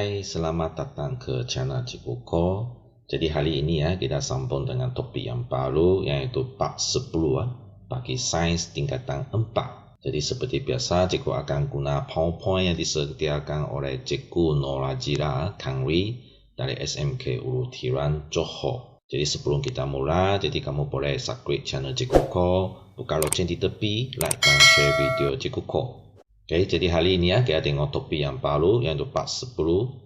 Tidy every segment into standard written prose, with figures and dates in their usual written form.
Hai, selamat datang ke channel Cikgu Ko. Jadi hari ini kita sambung dengan topik yang baru, yaitu part 10 bagi sains tingkatan 4. Jadi seperti biasa, Cikgu akan guna PowerPoint yang disediakan oleh Cikgu Nora Jira Kangri dari SMK Ulu Tiran, Johor. Jadi sebelum kita mulai, jadi kamu boleh subscribe channel Cikgu Ko, buka loceng di tepi, like dan share video Cikgu Ko. Oke, jadi hari ini kita tengok topik yang baru, yaitu part 10,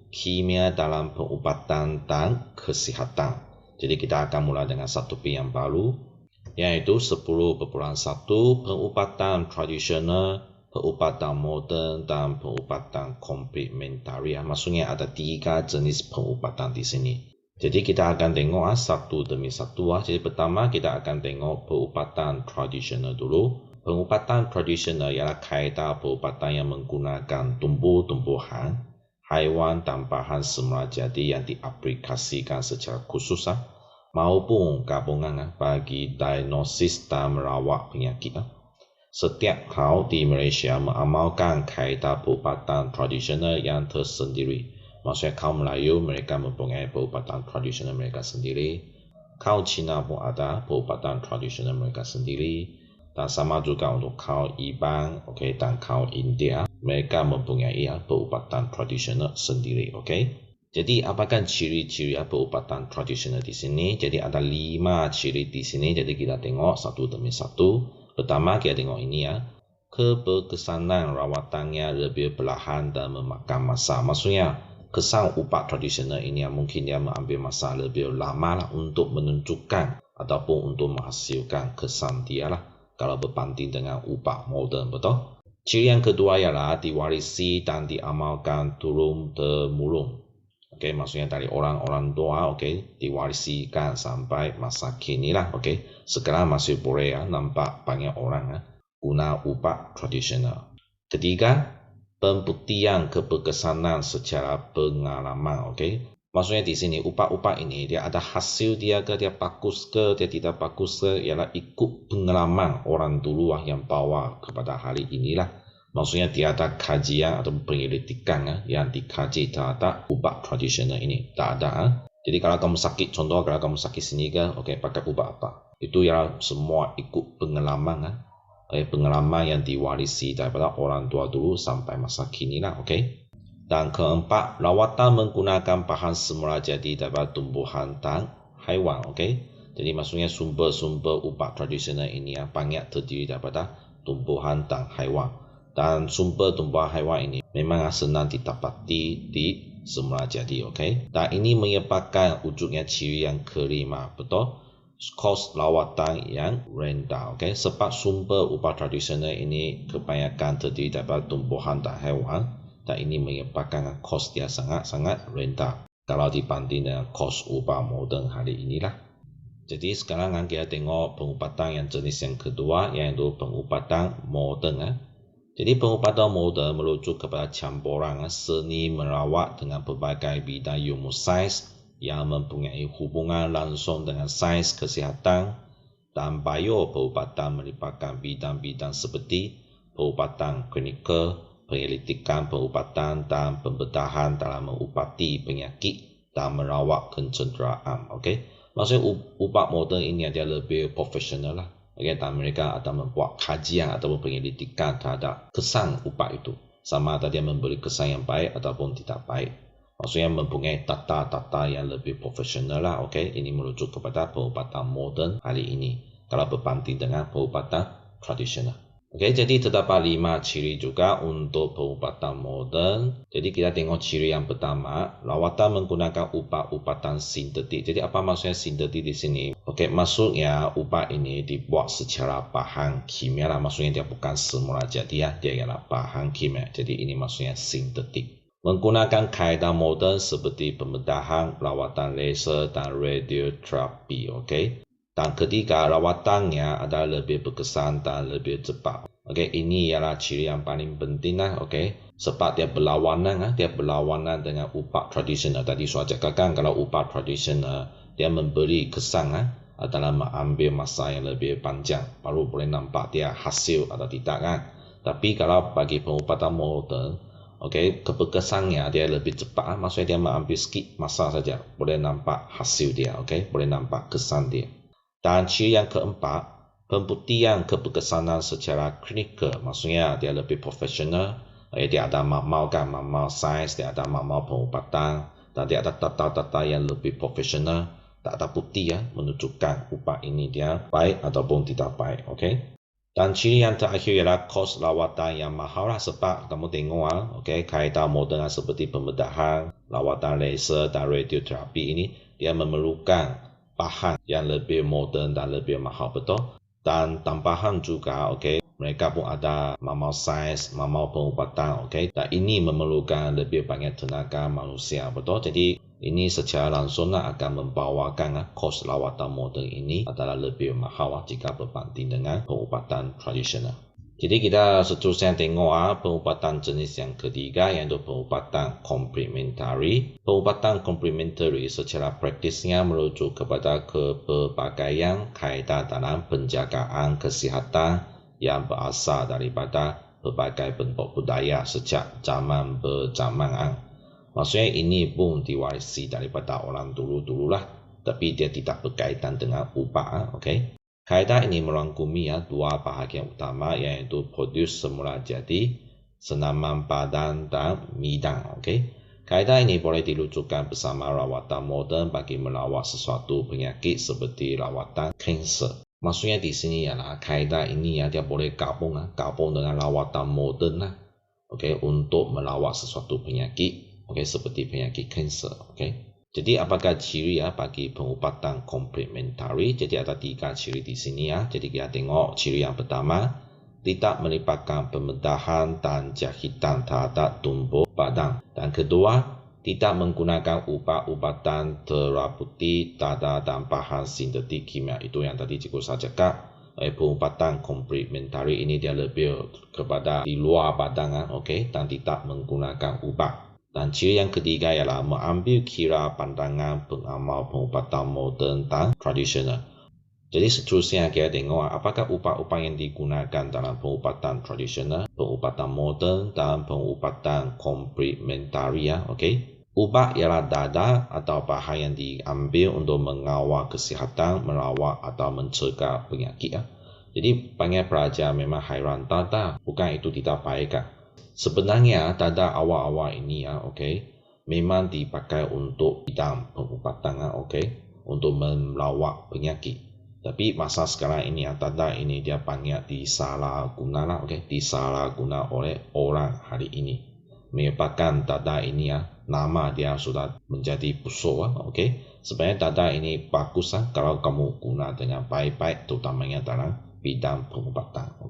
kimia dalam pengobatan dan kesihatan. Jadi kita akan mulai dengan satu topik yang baru, yaitu 10.1 pengobatan tradisional, pengobatan moden dan pengobatan komplementari. Maksudnya ada 3 jenis pengobatan di sini. Jadi kita akan tengok satu demi satu. Jadi pertama kita akan tengok pengobatan tradisional dulu. Pengobatan tradisional ialah kaedah pengobatan yang menggunakan tumbuh-tumbuhan, haiwan dan bahan semula jadi yang diaplikasikan secara khusus maupun gabungan bagi diagnosis dan merawat penyakit. Setiap kaum di Malaysia mengamalkan kaedah pengobatan tradisional yang tersendiri. Maksudnya kaum Melayu mereka mempunyai pengobatan tradisional mereka sendiri. Kaum Cina pun ada pengobatan tradisional mereka sendiri. Dan sama juga untuk kaum Iban, dan kaum India, mereka mempunyai pengobatan tradisional sendiri, Jadi apakah ciri-ciri pengobatan tradisional di sini? Jadi ada 5 ciri di sini. Jadi kita tengok satu demi satu. Pertama kita tengok ini keberkesanan rawatannya lebih perlahan dan memakan masa. Maksudnya kesan ubat tradisional ini mungkin dia mengambil masa lebih lama untuk menunjukkan ataupun untuk menghasilkan kesan dia kalau berbanding dengan ubat moden, betul? Ciri yang kedua ialah diwarisi dan diamalkan turun-temurun. Maksudnya dari orang-orang tua, diwarisikan sampai masa kini Sekarang masih boleh nampak banyak orang guna ubat tradisional. Ketiga, pembuktian keberkesanan secara pengalaman, Maksudnya di sini ubat-ubat ini dia ada hasil dia ke, dia bagus ke, dia tidak bagus ke, ialah ikut pengalaman orang dulu yang bawa kepada hari inilah. Maksudnya dia ada kajian atau penyelidikan yang dikaji terhadap ubat tradisional ini. Tak ada. Jadi kalau kamu sakit, contoh kalau kamu sakit sini pakai ubat apa? Itu ialah semua ikut pengalaman pengalaman yang diwarisi daripada orang tua dulu sampai masa kini lah, Dan keempat, rawatan menggunakan bahan semula jadi daripada tumbuhan dan haiwan, Jadi maksudnya sumber-sumber ubat tradisional ini banyak terdiri daripada tumbuhan dan haiwan. Dan sumber tumbuhan haiwan ini memang senang didapati di semula jadi, Dan ini menyebabkan wujudnya ciri yang kelima, betul? Kos rawatan yang rendah, Sebab sumber ubat tradisional ini kebanyakan terdiri daripada tumbuhan dan haiwan. Dan ini menyebabkan kos dia sangat-sangat rendah kalau dibanding dengan kos ubat moden hari inilah. Jadi sekarang kita tengok pengobatan yang jenis yang kedua, yaitu pengobatan moden. Jadi pengobatan moden merujuk kepada campuran seni merawat dengan berbagai bidang ilmu sains yang mempunyai hubungan langsung dengan sains kesihatan, dan bio pengobatan melibatkan bidang-bidang seperti pengobatan klinikal, penyelidikan pengobatan dan pembedahan dalam mengubati penyakit dan merawat kencederaan. Maksudnya ubat moden ini dia lebih profesional dan mereka akan membuat kajian atau penyelidikan terhadap kesan ubat itu. Sama ada dia memberi kesan yang baik ataupun tidak baik. Maksudnya mempunyai data-data yang lebih profesional Ini merujuk kepada pengobatan moden hari ini kalau berbanding dengan pengobatan tradisional. Jadi terdapat 5 ciri juga untuk pengobatan moden. Jadi kita tengok ciri yang pertama, rawatan menggunakan ubat-ubatan sintetik. Jadi apa maksudnya sintetik di sini? Maksudnya ubat ini dibuat secara bahan kimia maksudnya dia bukan semula jadi dia ialah bahan kimia. Jadi ini maksudnya sintetik. Menggunakan kaedah moden seperti pembedahan, rawatan laser dan radioterapi, Dan ketiga, rawatannya adalah lebih berkesan dan lebih cepat. Ini ialah ciri yang paling penting Sebab dia berlawanan dengan ubat tradisional. Tadi saya cakapkan kalau ubat tradisional dia memberi kesan adalah mengambil masa yang lebih panjang baru boleh nampak dia hasil atau tidak Tapi kalau bagi pengobatan moden, Okey, kepekesannya dia lebih cepat, maksudnya dia mengambil sikit masa saja, boleh nampak hasil dia, okey, boleh nampak kesan dia. Dan ciri yang keempat, pembuktian kepekesanan secara klinikal, maksudnya dia lebih profesional, dia ada makmal sains, dia ada makmal pengubatan, dan dia ada tata-tata yang lebih profesional, tak ada bukti menunjukkan ubat ini dia baik ataupun tidak baik, okey. Dan ciri yang terakhir ialah kos lawatan yang mahal sebab kamu tengok kaedah moden seperti pembedahan, lawatan laser dan radioterapi ini dia memerlukan bahan yang lebih moden dan lebih mahal, betul. Dan tambahan juga mereka pun ada makmal sains, makmal pengubatan, dan ini memerlukan lebih banyak tenaga manusia, betul. Jadi ini secara langsung akan membawakan kos lawatan moden ini adalah lebih mahal jika berbanding dengan pengubatan tradisional. Jadi kita seterusnya tengok pengubatan jenis yang ketiga, iaitu pengubatan komplementari. Pengubatan komplementari secara praktisnya merujuk kepada kepelbagaian kaedah dalam penjagaan kesihatan yang berasal daripada berbagai bentuk budaya sejak zaman berzamaan. Maksudnya ini pun diwarisi daripada orang dulu-dululah, tapi dia tidak berkaitan dengan ubat. Kaedah ini merangkumi dua bahagian utama, iaitu produs semula jadi, senaman badan dan midang. Kaedah ini boleh dirujukkan bersama rawatan moden bagi melawat sesuatu penyakit seperti rawatan kanser. Maksudnya di sini ialah kaedah ini dia boleh gabung dengan rawatan moden untuk melawat sesuatu penyakit seperti penyakit kanser. Jadi apakah ciri bagi pengubatan komplementari? Jadi ada 3 ciri di sini Jadi kita tengok ciri yang pertama, tidak melibatkan pembedahan dan jahitan terhadap tubuh badan. Dan kedua, tidak menggunakan ubat-ubatan teraputi, dada dan bahan sintetik kimia. Itu yang tadi cikgu saya cakap. Pengubatan komplementari ini dia lebih kepada di luar badan dan tidak menggunakan ubat. Dan ciri yang ketiga ialah mengambil kira pandangan pengamal pengubatan moden dan tradisional. Jadi seterusnya kita tengok apakah ubat-ubat yang digunakan dalam pengubatan tradisional, pengubatan moden dan pengubatan komplementari. Ubat ialah dada atau bahan yang diambil untuk mengawal kesihatan, melawat atau mencegah penyakit. Jadi banyak pelajar memang hairan dada, bukan itu tidak baik Sebenarnya dada awal-awal ini memang dipakai untuk bidang pengubatan untuk melawat penyakit. Tapi masa sekarang ini dada ini dia banyak disalahguna disalahguna oleh orang hari ini. Menyebabkan dada ini nama dia sudah menjadi busuk Sebenarnya dada ini bagus kalau kamu guna dengan baik-baik, terutamanya dalam bidang pengubatan.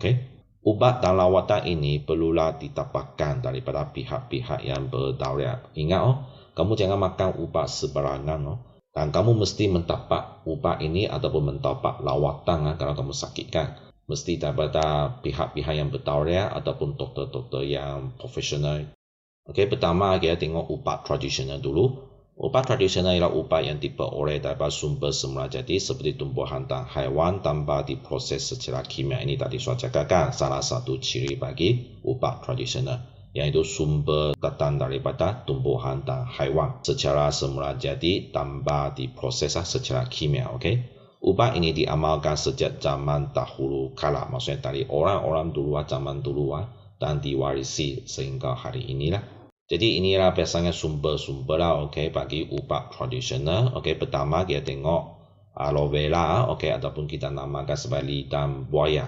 Ubat dan lawatan ini perlulah ditapakkan daripada pihak-pihak yang berdaulat. Ingat kamu jangan makan ubat sembarangan dan kamu mesti mentapak ubat ini ataupun mentapak lawatan kalau kamu sakitkan. Mesti daripada pihak-pihak yang berdaulat ataupun doktor-doktor yang profesional. Pertama kita tengok ubat tradisional dulu. Ubat tradisional ialah ubat yang diperoleh daripada sumber semula jadi seperti tumbuhan dan haiwan tanpa diproses secara kimia. Ini tadi saya cakapkan salah satu ciri bagi ubat tradisional, iaitu sumber datang daripada tumbuhan dan haiwan secara semula jadi tanpa diproses secara kimia. Ubat ini diamalkan sejak zaman dahulu kala, maksudnya dari orang-orang dulu zaman dulu dan diwarisi sehingga hari inilah. Jadi inilah biasanya sumber-sumber bagi ubat tradisional. Pertama kita tengok aloe vera ataupun kita namakan sebagai lidah buaya.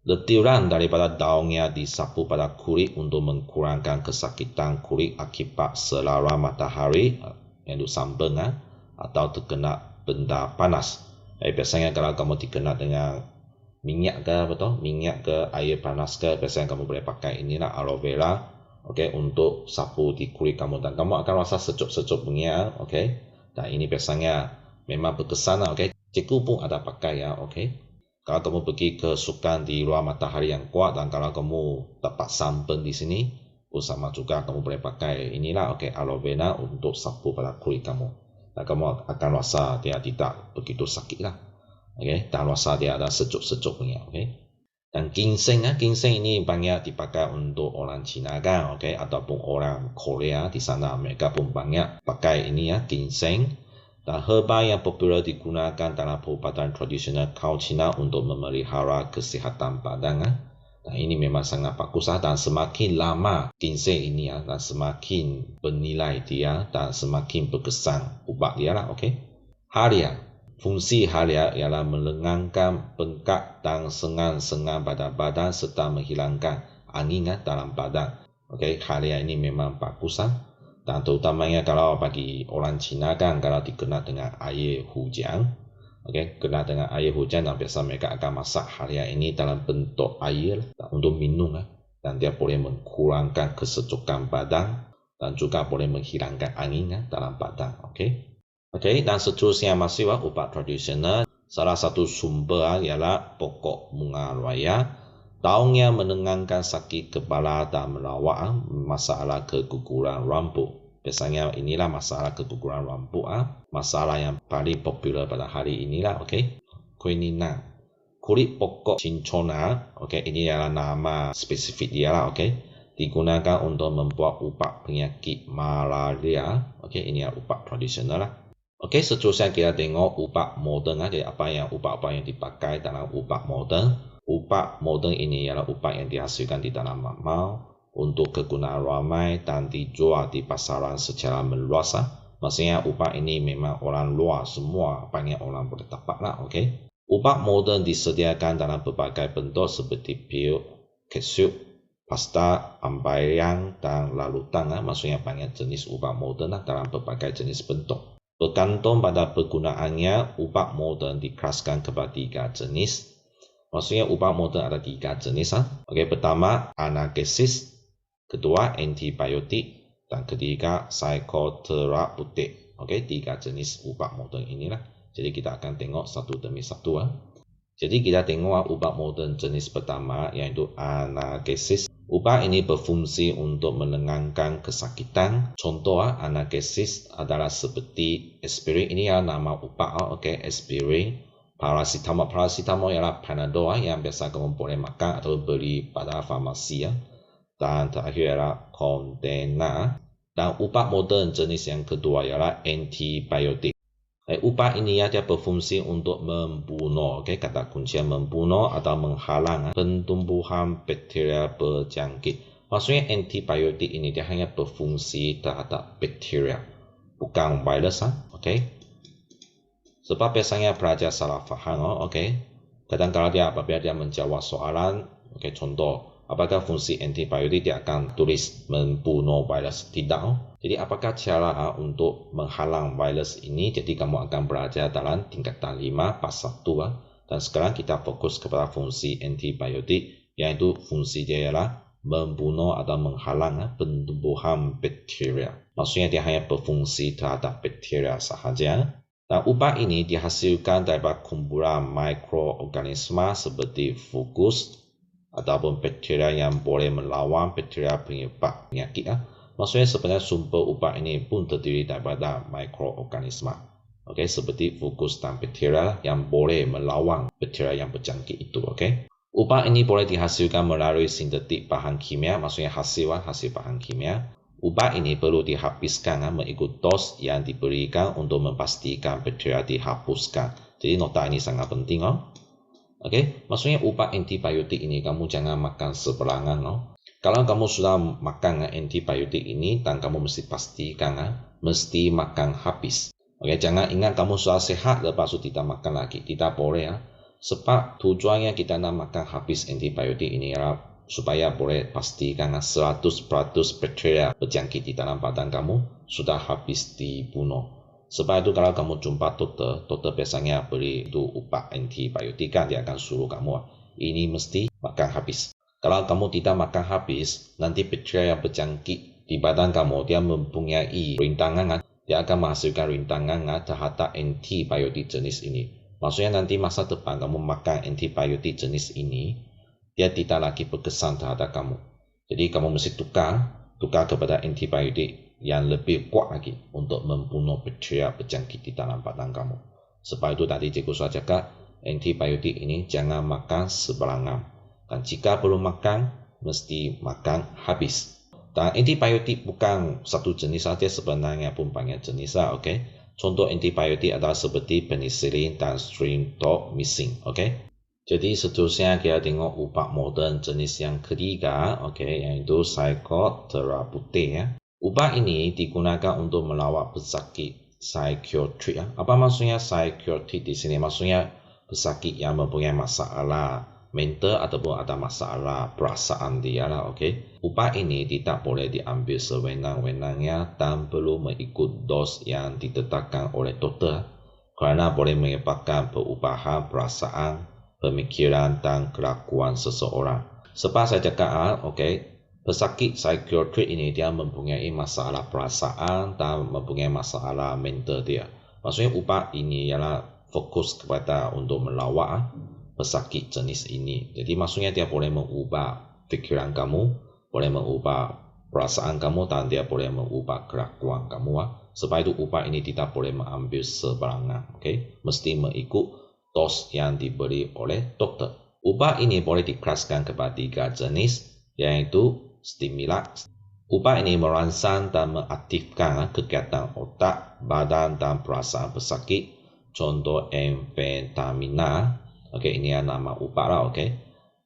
Letiran daripada daunnya disapu pada kulit untuk mengurangkan kesakitan kulit akibat selera matahari, yaitu sunburn atau terkena benda panas. Biasanya kalau kamu terkena dengan minyak ke air panas ke, biasanya kamu boleh pakai inilah aloe vera untuk sapu di kulit kamu dan kamu akan rasa sejuk-sejuk punya dan ini biasanya memang berkesan cikgu pun ada pakai kalau kamu pergi ke sukan di luar matahari yang kuat dan kalau kamu dapat sunburn di sini pun sama juga kamu boleh pakai inilah aloe vera untuk sapu pada kulit kamu dan kamu akan rasa dia tidak begitu sakit dan rasa dia ada sejuk-sejuk punya Dan ginseng ini banyak dipakai untuk orang Cina kan, ataupun orang Korea di sana mereka pun banyak pakai ini ginseng. Dan herba yang popular digunakan dalam perubatan tradisional kaum Cina untuk memelihara kesihatan badan. Dan ini memang sangat bagus dan semakin lama ginseng ini dan semakin bernilai dia dan semakin berkesan ubat dia lah, Halia. Fungsi halia ialah melengangkan bengkak dan sengan-sengan pada badan serta menghilangkan angin dalam badan. Halia ini memang bagus dan terutamanya kalau bagi orang Cina kan kalau dikena dengan air hujan, kena dengan air hujan dan biasa mereka akan masak halia ini dalam bentuk air untuk minum dan dia boleh mengurangkan kesejukan badan dan juga boleh menghilangkan angin dalam badan. Dan seterusnya masih ubat tradisional. Salah satu sumber ialah pokok bunga raya. Daunnya menenangkan sakit kepala dan melawat masalah keguguran rambut. Biasanya inilah masalah keguguran rambut, masalah yang paling popular pada hari inilah, Quinina. Kulit pokok cincona, ini adalah nama spesifik dia lah, digunakan untuk membuat ubat penyakit malaria, ini adalah ubat tradisional lah. Seterusnya kita tengok ubat moden, jadi apa yang ubat-ubat yang dipakai dalam ubat moden. Ubat moden ini ialah ubat yang dihasilkan di dalam mamau untuk kegunaan ramai dan dijual di pasaran secara meluas. Maksudnya ubat ini memang orang luar semua, banyak orang boleh dapat lah, Ubat moden disediakan dalam berbagai bentuk seperti pil, kapsul, pasta, ambayang dan larutan. Maksudnya banyak jenis ubat moden dalam berbagai jenis bentuk. Bergantung pada penggunaannya, ubat moden dikelaskan kepada 3 jenis. Maksudnya ubat moden ada 3 jenis. Pertama, analgesis. Kedua, antibiotik. Dan ketiga, psikoterapeutik. 3 jenis ubat moden inilah. Jadi kita akan tengok satu demi satu. Jadi kita tengok ubat moden jenis pertama yaitu analgesis. Ubat ini berfungsi untuk menenangkan kesakitan. Contoh analgesis adalah seperti aspirin. Ini adalah nama ubat, aspirin. Paracetamol ialah Panadol yang biasa kamu boleh makan atau beli pada farmasi. Dan terakhir ialah Condena. Dan ubat moden jenis yang kedua ialah antibiotik. Ubat ini dia berfungsi untuk membunuh, kata kunci membunuh atau menghalang pertumbuhan bakteria berjangkit. Maksudnya antibiotik ini dia hanya berfungsi terhadap bakteria, bukan virus. Sebab biasanya pelajar salah faham, kadang kalau dia apabila dia menjawab soalan, contoh, apakah fungsi antibiotik dia akan tulis membunuh virus? Tidak. Jadi apakah cara untuk menghalang virus ini? Jadi kamu akan belajar dalam tingkatan 5 pas 1. Dan sekarang kita fokus kepada fungsi antibiotik, yaitu fungsi dia ialah membunuh atau menghalang pertumbuhan bakteria. Maksudnya dia hanya berfungsi terhadap bakteria sahaja. Dan ubat ini dihasilkan dari kumpulan mikroorganisme seperti fungus ataupun bakteria yang boleh melawan bakteria penyebab penyakit. Maksudnya sebenarnya sumber ubat ini pun terdiri daripada mikroorganisme. Seperti fungus dan bakteria yang boleh melawan bakteria yang berjangkit itu. Ubat ini boleh dihasilkan melalui sintetik bahan kimia, maksudnya hasil bahan kimia. Ubat ini perlu dihabiskan mengikut dos yang diberikan untuk memastikan bakteria dihapuskan. Jadi nota ini sangat penting. Maksudnya ubat antibiotik ini kamu jangan makan seberangan. Kalau kamu sudah makan antibiotik ini dan kamu mesti pastikan mesti makan habis. Jangan ingat kamu sudah sehat lepas itu tidak makan lagi. Tidak boleh. Sebab tujuannya kita nak makan habis antibiotik ini adalah supaya boleh pastikan 100% bakteria berjangkit di dalam badan kamu sudah habis dibunuh. Sebab itu kalau kamu jumpa dokter biasanya beri itu ubat antibiotik dia akan suruh kamu ini mesti makan habis. Kalau kamu tidak makan habis, nanti bakteria yang berjangkit di badan kamu dia mempunyai rintangan, dia akan menghasilkan rintangan terhadap antibiotik jenis ini. Maksudnya nanti masa depan kamu makan antibiotik jenis ini, dia tidak lagi berkesan terhadap kamu. Jadi kamu mesti tukar kepada antibiotik yang lebih kuat lagi untuk membunuh bakteria berjangkit di dalam badan kamu. Sebab itu tadi cikgu sudah cakap, antibiotik ini jangan makan seberangan. Dan jika belum makan, mesti makan habis. Dan antibiotik bukan satu jenis saja, sebenarnya pun banyak jenis lah, okey. Contoh antibiotik adalah seperti penicillin dan streptomycin, okey. Jadi seterusnya kita tengok ubat moden jenis yang ketiga, okey, iaitu psikoterapeutik ya. Ubat ini digunakan untuk melawat pesakit psikiatrik ya. Apa maksudnya psikiatrik di sini? Maksudnya pesakit yang mempunyai masalah mental ataupun ada masalah perasaan dia lah, okey. Ubat ini tidak boleh diambil sewenang-wenangnya dan perlu mengikut dos yang ditetapkan oleh doktor kerana boleh menyebabkan perubahan perasaan, pemikiran dan kelakuan seseorang. Sebab saya cakap, okey, pesakit psikiatrik ini dia mempunyai masalah perasaan dan mempunyai masalah mental dia. Maksudnya ubat ini ialah fokus kepada untuk melawat pesakit jenis ini. Jadi maksudnya dia boleh mengubah fikiran kamu, boleh mengubah perasaan kamu dan dia boleh mengubah kelakuan kamu. Sebab itu ubat ini tidak boleh mengambil sebarangan. Okay? Mesti mengikut dos yang diberi oleh doktor. Ubat ini boleh dikelaskan kepada 3 jenis, yaitu stimulan. Ubat ini merangsang dan mengaktifkan kegiatan otak, badan dan perasaan pesakit. Contoh amfetamina. Okey, ini nama ubat lah, okey.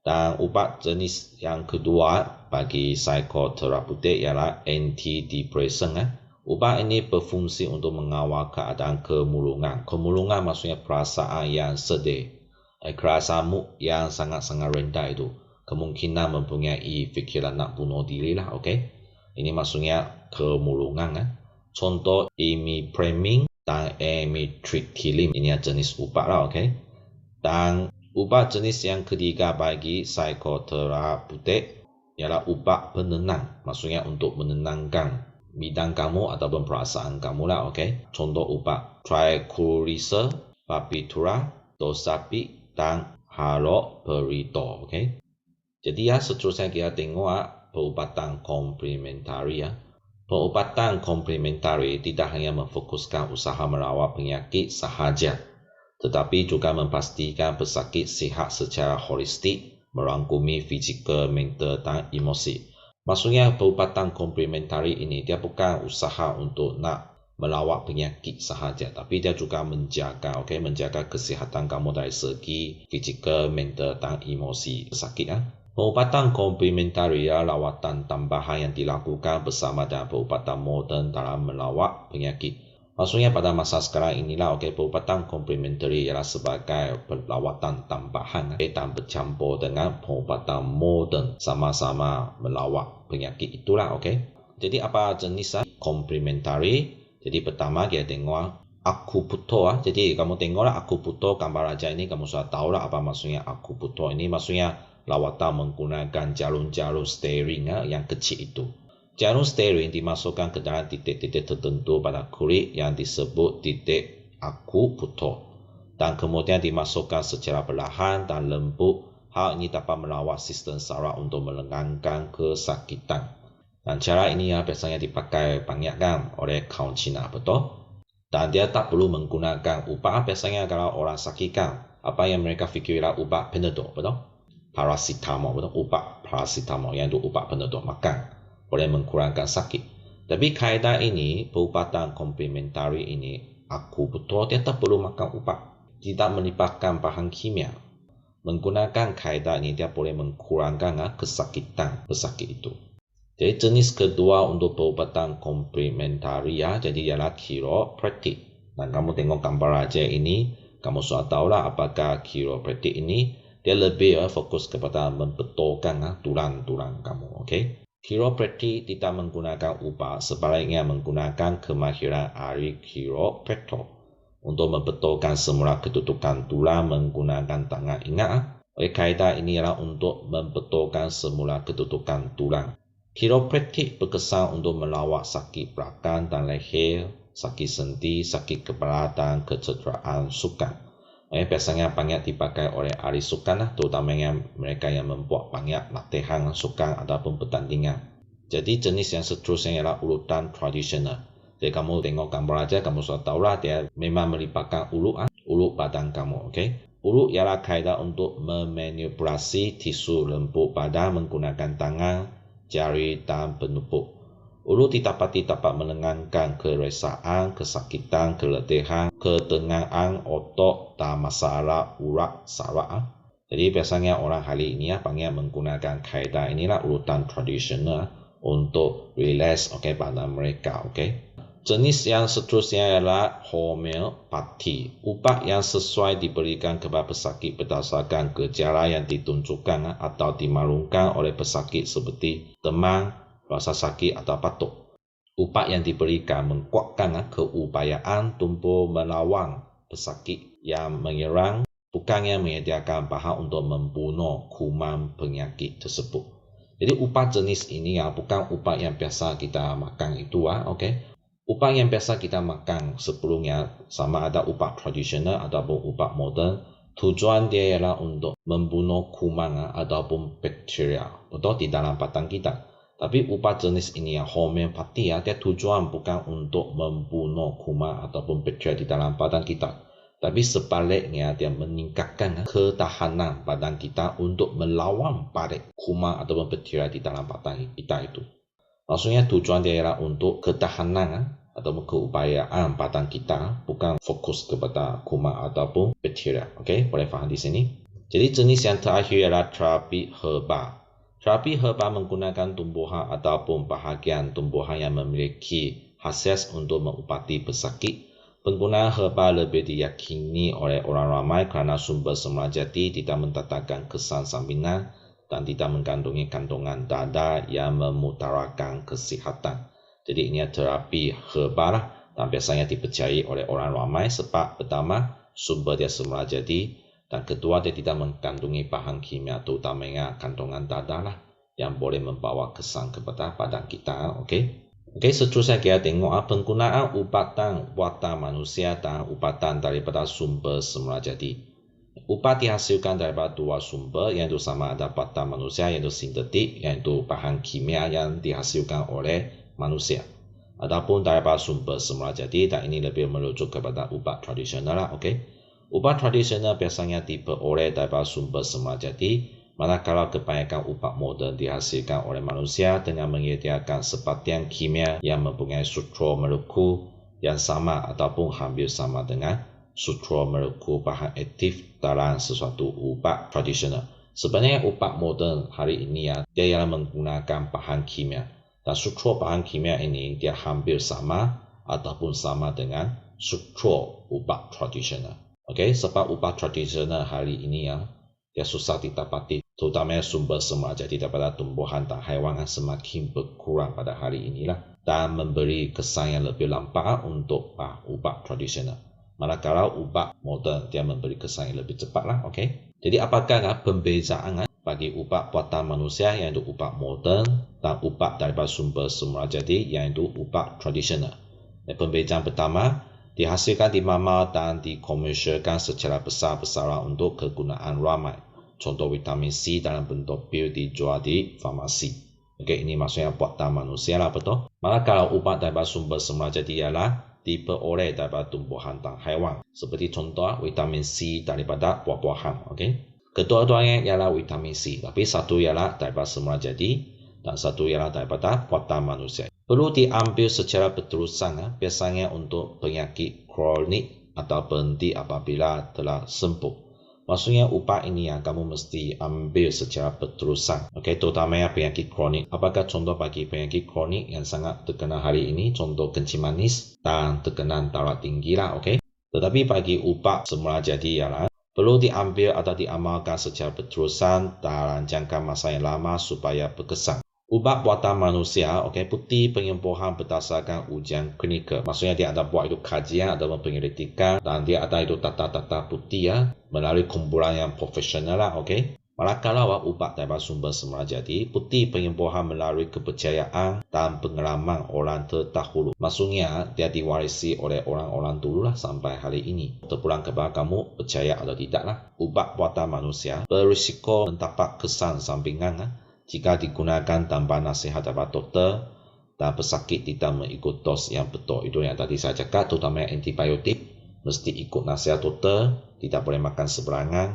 Dan ubat jenis yang kedua bagi psikoterapeutik ialah antidepresan. Ubat ini berfungsi untuk mengawal keadaan kemurungan. Kemurungan maksudnya perasaan yang sedih. Kerasa mood yang sangat-sangat rendah itu. Kemungkinan mempunyai fikiran nak bunuh diri lah, okey. Ini maksudnya kemurungan. Contoh imipramine dan amitriptyline. Ini jenis ubat lah, okey. Dan ubat jenis yang ketiga bagi psikoterapeutik ialah ubat penenang. Maksudnya untuk menenangkan bidang kamu ataupun perasaan kamu lah, okey. Contoh ubat triclosan, barbiturate, dosapik dan haloperidol, okey. Jadi ya, seterusnya kita tengok perubatan komplementari ya. Perubatan komplementari tidak hanya memfokuskan usaha merawat penyakit sahaja, tetapi juga memastikan pesakit sihat secara holistik, merangkumi fizikal, mental dan emosi. Maksudnya perubatan komplementari ini dia bukan usaha untuk nak melawat penyakit sahaja, tapi dia juga menjaga, okey, menjaga kesihatan kamu dari segi fizikal, mental dan emosi pesakit ya. Perubatan komplementari ialah lawatan tambahan yang dilakukan bersama dengan perubatan moden dalam melawat penyakit. Maksudnya pada masa sekarang inilah, okey, perubatan komplementari ialah sebagai perawatan tambahan dan bercampur dengan perubatan moden sama-sama melawat penyakit itulah, okey. Jadi apa jenis komplementari? Jadi pertama kita tengok akupunktur. Jadi kamu tengoklah akupunktur gambar aja ini, kamu sudah tahulah apa maksudnya akupunktur ini. Maksudnya lawatan menggunakan jarum-jarum steering yang kecil itu. Jarum steering dimasukkan ke dalam titik-titik tertentu pada kulit yang disebut titik akupunktur dan kemudian dimasukkan secara perlahan dan lembut. Hal ini dapat melawat sistem saraf untuk melengangkan kesakitan. Dan cara ini biasanya dipakai banyak kan oleh kaum Cina, betul? Dan dia tak perlu menggunakan ubat. Biasanya kalau orang sakit kan, apa yang mereka fikirlah ubat Panadol, betul? Paracetamol, betul? Ubat paracetamol, yang itu ubat Panadol makan. Boleh mengurangkan sakit. Tapi kaedah ini, perubatan komplementari ini, akupunktur dia tak perlu makan ubat. Tidak melibatkan bahan kimia. Menggunakan kaedah ini dia boleh mengurangkan kesakitan pesakit itu. Jadi jenis kedua untuk perubatan komplementari jadi ialah chiropraktik. Dan kamu tengok gambar aja ini, kamu sudah tahulah apakah chiropraktik ini dia lebih fokus kepada membetulkan tulang-tulang kamu, okey? Chiropraktik tidak menggunakan ubat, sebaliknya menggunakan kemahiran ahli chiropraktor untuk membetulkan semula kedudukan tulang menggunakan tangan. Ingat, kaedah ini adalah untuk membetulkan semula kedudukan tulang. Chiropraktik berkesan untuk melawat sakit belakang dan leher, sakit sendi, sakit kepala dan kecederaan sukan. Biasanya banyak dipakai oleh ahli sukan, terutamanya mereka yang membuat banyak latihan sukan ataupun pertandingan. Jadi jenis yang seterusnya ialah urutan tradisional. Jadi kamu tengok gambar aja, kamu sudah tahulah dia memang melibatkan ulu badan kamu, okey. Ulu ialah kaedah untuk memanipulasi tisu lembut badan menggunakan tangan, jari dan penumpuk. Ulu dapat menenangkan keresaan, kesakitan, keletihan, ketenangan otot dan masalah urat saraf. Jadi biasanya orang hari ini panggil menggunakan kaedah inilah urutan tradisional untuk relax badan mereka. Jenis yang seterusnya ialah homeopati. Ubat yang sesuai diberikan kepada pesakit berdasarkan gejala yang ditunjukkan atau dimaklumkan oleh pesakit seperti demam, rasa sakit atau batuk. Ubat yang diberikan menguatkan keupayaan tubuh melawan pesakit yang menyerang, bukannya menyediakan bahan untuk membunuh kuman penyakit tersebut. Jadi ubat jenis ini bukan ubat yang biasa kita makan itu. Ubat yang biasa kita makan sebelumnya sama ada ubat tradisional ataupun ubat moden, tujuan dia ialah untuk membunuh kuman ataupun bakteria di dalam badan kita. Tapi ubat jenis ini homeopati dia tujuan bukan untuk membunuh kuman ataupun bakteria di dalam badan kita. Tapi sebaliknya dia meningkatkan ketahanan badan kita untuk melawan balik kuman ataupun bakteria di dalam badan kita itu. Maksudnya tujuan dia ialah untuk ketahanan ataupun keupayaan badan kita, bukan fokus kepada kuman ataupun bakteria. Boleh faham di sini? Jadi jenis yang terakhir ialah terapi herba. Terapi herba menggunakan tumbuhan ataupun bahagian tumbuhan yang memiliki khasiat untuk mengubati pesakit. Penggunaan herba lebih diyakini oleh orang ramai kerana sumber semula jadi tidak mendatangkan kesan sampingan dan tidak mengandungi kandungan dadah yang memutarakan kesihatan. Jadi ini terapi herba dan biasanya dipercayai oleh orang ramai sebab pertama sumber dia semula jadi dan kedua dia tidak mengandungi bahan kimia terutamanya kandungan dadah yang boleh membawa kesan kepada badan kita. Seterusnya kita tengok penggunaan ubatan buatan manusia dan ubatan daripada sumber semula jadi. Ubat dihasilkan daripada dua sumber, iaitu sama ada buatan manusia, iaitu sintetik, iaitu bahan kimia yang dihasilkan oleh manusia. Adapun daripada sumber semula jadi, dan ini lebih merujuk kepada ubat tradisional. Ubat tradisional biasanya diperoleh daripada sumber semula jadi, manakala kebanyakan ubat moden dihasilkan oleh manusia dengan menyediakan sebahagian kimia yang mempunyai struktur molekul yang sama ataupun hampir sama dengan struktur molekul bahan aktif dalam sesuatu ubat tradisional. Sebenarnya ubat moden hari ini dia ialah menggunakan bahan kimia dan struktur bahan kimia ini dia hampir sama ataupun sama dengan struktur ubat tradisional. Sebab ubat tradisional hari ini dia susah didapati, terutamanya sumber semula jadi daripada tumbuhan dan haiwan semakin berkurang pada hari inilah dan memberi kesan yang lebih lambat untuk ubat tradisional. Manakala ubat moden dia memberi kesan yang lebih cepatlah. Jadi apakah pembezaan bagi ubat buatan manusia iaitu ubat moden dan ubat daripada sumber semula jadi iaitu ubat tradisional? Pembezaan pertama, dihasilkan di mamal dan dikomersialkan secara besar-besaran untuk kegunaan ramai. Contoh vitamin C dalam bentuk pil dijual di farmasi. Ini maksudnya buatan manusia lah, betul? Manakala ubat daripada sumber semula jadi ialah diperoleh daripada tumbuhan dan haiwan. Seperti contoh vitamin C daripada buah-buahan. Kedua-duanya ialah vitamin C, tapi satu ialah daripada semula jadi dan satu ialah daripada buatan manusia. Perlu diambil secara berterusan biasanya untuk penyakit kronik atau berhenti apabila telah sembuh. Maksudnya ubat ini kamu mesti ambil secara berterusan. Terutamanya penyakit kronik. Apakah contoh bagi penyakit kronik yang sangat terkenal hari ini? Contoh kencing manis dan tekanan darah tinggi lah. Tetapi bagi ubat semula jadi ialah perlu diambil atau diamalkan secara berterusan dalam jangka masa yang lama supaya berkesan. Ubat buatan manusia, bukti penyembuhan berdasarkan ujian klinikal. Maksudnya dia ada buat itu kajian atau penyelidikan dan dia ada itu data-data bukti melalui kumpulan yang profesional lah. Manakala ubat daripada sumber semula jadi, bukti penyembuhan melalui kepercayaan dan pengalaman orang terdahulu. Maksudnya dia diwarisi oleh orang-orang dulu lah sampai hari ini. Terpulang kepada kamu percaya atau tidak lah. Ubat buatan manusia berisiko mendapat kesan sampingan jika digunakan tanpa nasihat daripada dokter dan pesakit tidak mengikut dos yang betul. Itu yang tadi saya cakap, terutama antibiotik mesti ikut nasihat doktor, tidak boleh makan seberangan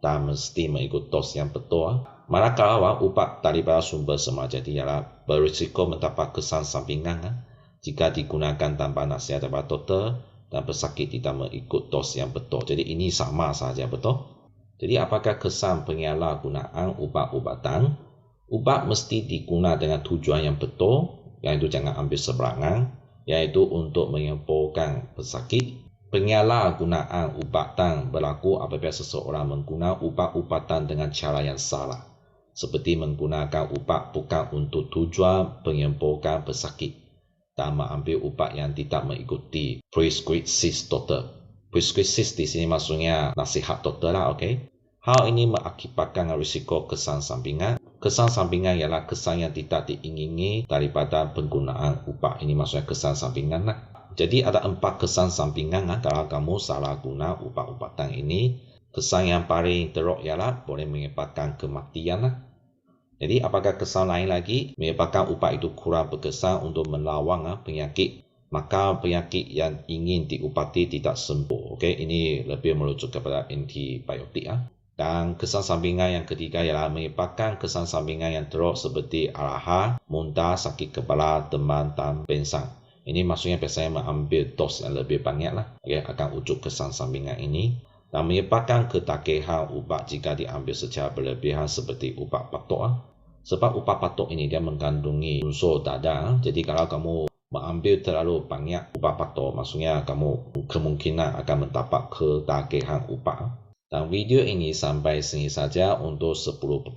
dan mesti mengikut dos yang betul. Manakala ubat daripada sumber semula jadi ialah berisiko mendapat kesan sampingan jika digunakan tanpa nasihat daripada doktor dan pesakit tidak mengikut dos yang betul. Jadi ini sama saja, betul? Jadi apakah kesan penyalahgunaan ubat-ubatan? Ubat mesti digunakan dengan tujuan yang betul, iaitu jangan ambil seberangan, iaitu untuk menyembuhkan pesakit. Penyalahgunaan ubatan berlaku apabila seseorang menggunakan ubat-ubatan dengan cara yang salah, seperti menggunakan ubat bukan untuk tujuan penyembuhan pesakit dan mengambil ubat yang tidak mengikuti preskripsi doktor. Preskripsi di sini maksudnya nasihat doktor lah, okey? Hal ini mengakibatkan risiko kesan sampingan. Kesan sampingan ialah kesan yang tidak diingini daripada penggunaan ubat. Ini maksudnya kesan sampingan lah. Jadi ada 4 kesan sampingan kalau kamu salah guna ubat-ubatan ini. Kesan yang paling teruk ialah boleh menyebabkan kematian. Jadi apakah kesan lain lagi? Menyebabkan ubat itu kurang berkesan untuk melawan penyakit. Maka penyakit yang ingin diubati tidak sembuh. Okay? Ini lebih merujuk kepada antibiotik. Dan kesan sampingan yang ketiga ialah menyebabkan kesan sampingan yang teruk seperti arahan, muntah, sakit kepala, demam dan pingsan. Ini maksudnya biasanya mengambil dos yang lebih banyak lah, akan wujud kesan sampingan ini. Dan menyebabkan ketagihan ubat jika diambil secara berlebihan seperti ubat batuk. Sebab ubat batuk ini dia mengandungi unsur dada. Jadi kalau kamu mengambil terlalu banyak ubat batuk, maksudnya kamu kemungkinan akan mendapat ketagihan ubat. Dan video ini sampai sini saja untuk 10.1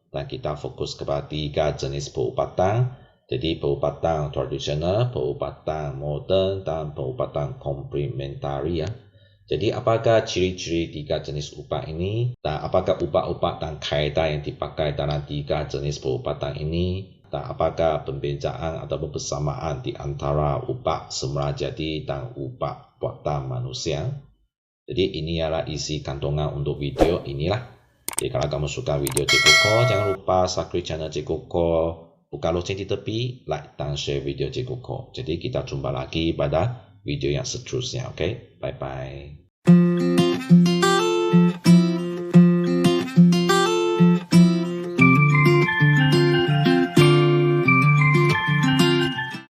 dan kita fokus kepada 3 jenis perubatan. Jadi perubatan tradisional, perubatan moden dan perubatan komplementari. Jadi apakah ciri-ciri 3 jenis ubat ini dan apakah ubat-ubat dan kaedah yang dipakai dalam 3 jenis perubatan ini dan apakah pembezaan atau persamaan di antara ubat semula jadi dan ubat buatan manusia. Jadi ini adalah isi kandungan untuk video inilah. Jadi kalau kamu suka video Cikgu Ko, jangan lupa subscribe channel Cikgu Ko, buka loceng di tepi, like dan share video Cikgu Ko. Jadi kita jumpa lagi pada video yang seterusnya. Okay? Bye-bye.